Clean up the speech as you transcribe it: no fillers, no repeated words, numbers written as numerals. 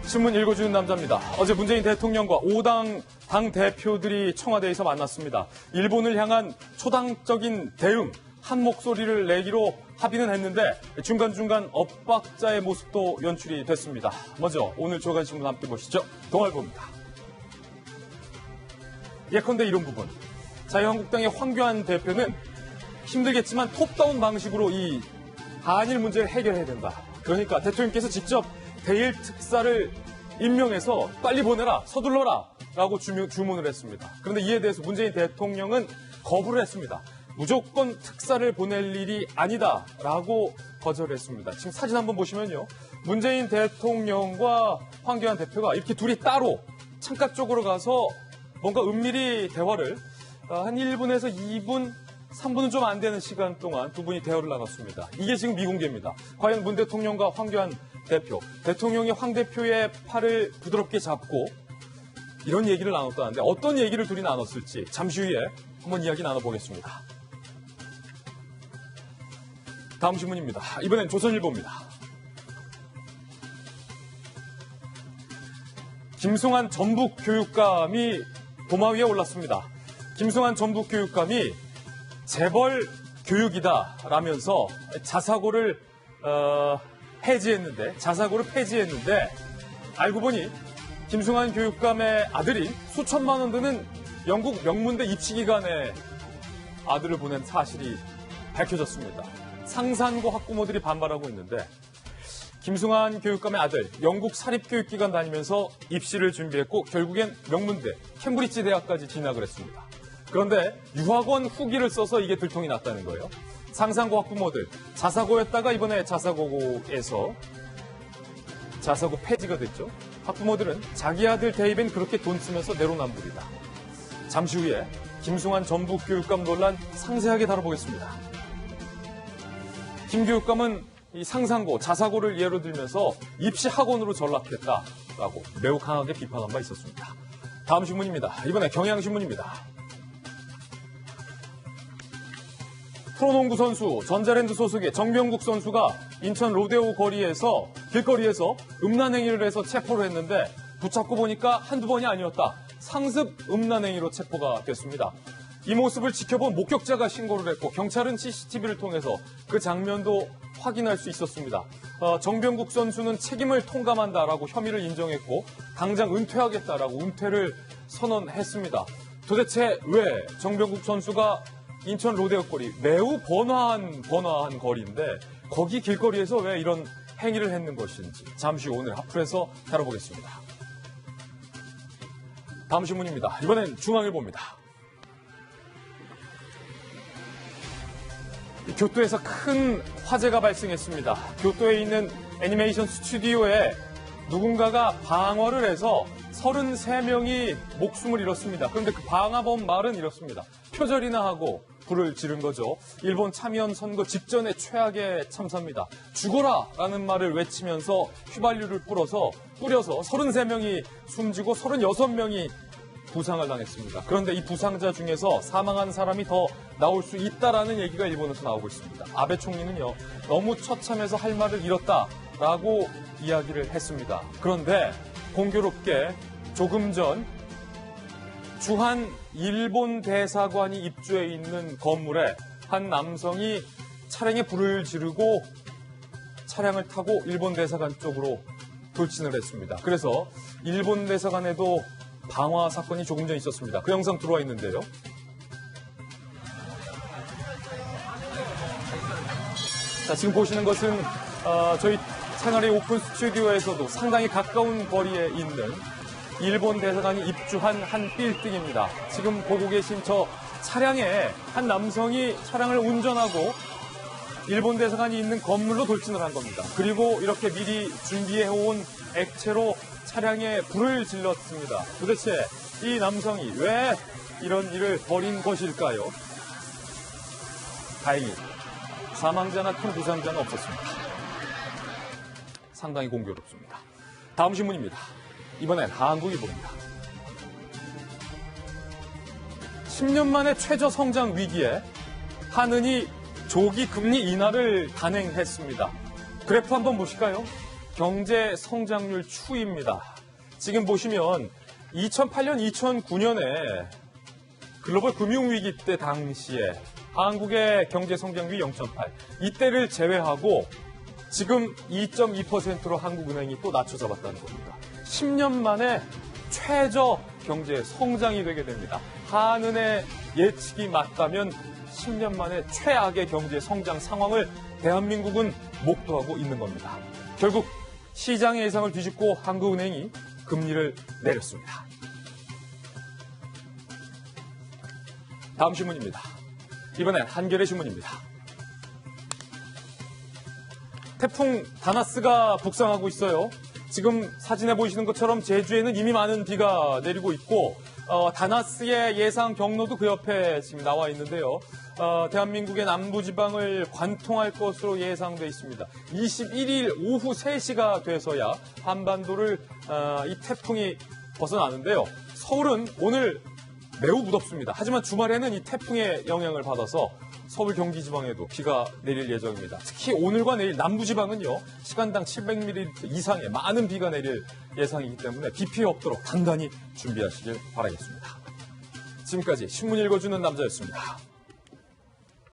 신문 읽어주는 남자입니다. 어제 문재인 대통령과 5당 당대표들이 청와대에서 만났습니다. 일본을 향한 초당적인 대응, 한 목소리를 내기로 합의는 했는데 중간중간 엇박자의 모습도 연출이 됐습니다. 먼저 오늘 조간신문 함께 보시죠. 동아일보입니다. 예컨대 이런 부분. 자유한국당의 황교안 대표는 힘들겠지만 톱다운 방식으로 이 한일 문제를 해결해야 된다. 그러니까 대통령께서 직접 대일 특사를 임명해서 빨리 보내라, 서둘러라 라고 주문을 했습니다. 그런데 이에 대해서 문재인 대통령은 거부를 했습니다. 무조건 특사를 보낼 일이 아니다 라고 거절했습니다. 지금 사진 한번 보시면요. 문재인 대통령과 황교안 대표가 이렇게 둘이 따로 창가 쪽으로 가서 뭔가 은밀히 대화를 한 1분에서 2분, 3분은 좀 안 되는 시간 동안 두 분이 대화를 나눴습니다. 이게 지금 미공개입니다. 과연 문 대통령과 황교안 대표, 대통령이 황 대표의 팔을 부드럽게 잡고 이런 얘기를 나눴다는데 어떤 얘기를 둘이 나눴을지 잠시 후에 한번 이야기 나눠보겠습니다. 다음 신문입니다. 이번엔 조선일보입니다. 김승환 전북교육감이 도마 위에 올랐습니다. 김승환 전북교육감이 재벌 교육이다라면서 자사고를 폐지했는데 알고 보니 김승환 교육감의 아들이 수천만 원 드는 영국 명문대 입시기관에 아들을 보낸 사실이 밝혀졌습니다. 상산고 학부모들이 반발하고 있는데 김승환 교육감의 아들 영국 사립교육기관 다니면서 입시를 준비했고 결국엔 명문대 캠브리지 대학까지 진학을 했습니다. 그런데 유학원 후기를 써서 이게 들통이 났다는 거예요. 상산고 학부모들 자사고였다가 이번에 자사고에서 자사고 폐지가 됐죠. 학부모들은 자기 아들 대입엔 그렇게 돈 쓰면서 내로남불이다. 잠시 후에 김승환 전북교육감 논란 상세하게 다뤄보겠습니다. 김 교육감은 이 상산고, 자사고를 예로 들면서 입시학원으로 전락했다라고 매우 강하게 비판한 바 있었습니다. 다음 신문입니다. 이번에 경향신문입니다. 프로농구 선수 전자랜드 소속의 정병국 선수가 인천 로데오 길거리에서 음란행위를 해서 체포를 했는데 붙잡고 보니까 한두 번이 아니었다. 상습 음란행위로 체포가 됐습니다. 이 모습을 지켜본 목격자가 신고를 했고 경찰은 CCTV를 통해서 그 장면도 확인할 수 있었습니다. 정병국 선수는 책임을 통감한다라고 혐의를 인정했고 당장 은퇴하겠다라고 은퇴를 선언했습니다. 도대체 왜 정병국 선수가 인천 로데오 거리, 매우 번화한 거리인데 거기 길거리에서 왜 이런 행위를 했는 것인지 잠시 후 오늘 하프에서 다뤄보겠습니다. 다음 신문입니다. 이번엔 중앙일보입니다. 교토에서 큰 화재가 발생했습니다. 교토에 있는 애니메이션 스튜디오에 누군가가 방화를 해서 33명이 목숨을 잃었습니다. 그런데 그 방화범 말은 이렇습니다. 표절이나 하고 불을 지른 거죠. 일본 참의원 선거 직전에 최악의 참사입니다. 죽어라! 라는 말을 외치면서 휘발유를 뿌려서 33명이 숨지고 36명이 부상을 당했습니다. 그런데 이 부상자 중에서 사망한 사람이 더 나올 수 있다라는 얘기가 일본에서 나오고 있습니다. 아베 총리는요, 너무 처참해서 할 말을 잃었다라고 이야기를 했습니다. 그런데 공교롭게 조금 전 주한 일본 대사관이 입주해 있는 건물에 한 남성이 차량에 불을 지르고 차량을 타고 일본 대사관 쪽으로 돌진을 했습니다. 그래서 일본 대사관에도 방화 사건이 조금 전 있었습니다. 그 영상 들어와 있는데요. 자, 지금 보시는 것은 저희 채널의 오픈 스튜디오에서도 상당히 가까운 거리에 있는 일본 대사관이 입주한 한 빌딩입니다. 지금 보고 계신 저 차량에 한 남성이 차량을 운전하고 일본 대사관이 있는 건물로 돌진을 한 겁니다. 그리고 이렇게 미리 준비해온 액체로 차량에 불을 질렀습니다. 도대체 이 남성이 왜 이런 일을 벌인 것일까요? 다행히 사망자나 큰 부상자는 없었습니다. 상당히 공교롭습니다. 다음 신문입니다. 이번엔 한국일보입니다. 10년 만에 최저 성장 위기에 한은이 조기 금리 인하를 단행했습니다. 그래프 한번 보실까요? 경제 성장률 추이입니다. 지금 보시면 2008년, 2009년에 글로벌 금융위기 때 당시에 한국의 경제 성장률이 0.8, 이때를 제외하고 지금 2.2%로 한국은행이 또 낮춰 잡았다는 겁니다. 10년 만에 최저 경제 성장이 되게 됩니다. 한은의 예측이 맞다면 10년 만에 최악의 경제 성장 상황을 대한민국은 목도하고 있는 겁니다. 결국 시장의 예상을 뒤집고 한국은행이 금리를 내렸습니다. 다음 신문입니다. 이번엔 한겨레 신문입니다. 태풍 다나스가 북상하고 있어요. 지금 사진에 보이시는 것처럼 제주에는 이미 많은 비가 내리고 있고 다나스의 예상 경로도 그 옆에 지금 나와 있는데요. 대한민국의 남부지방을 관통할 것으로 예상돼 있습니다. 21일 오후 3시가 돼서야 한반도를 이 태풍이 벗어나는데요. 서울은 오늘 매우 무덥습니다. 하지만 주말에는 이 태풍의 영향을 받아서 서울 경기 지방에도 비가 내릴 예정입니다. 특히 오늘과 내일 남부지방은요, 시간당 700mm 이상의 많은 비가 내릴 예상이기 때문에 비 피해 없도록 단단히 준비하시길 바라겠습니다. 지금까지 신문 읽어주는 남자였습니다.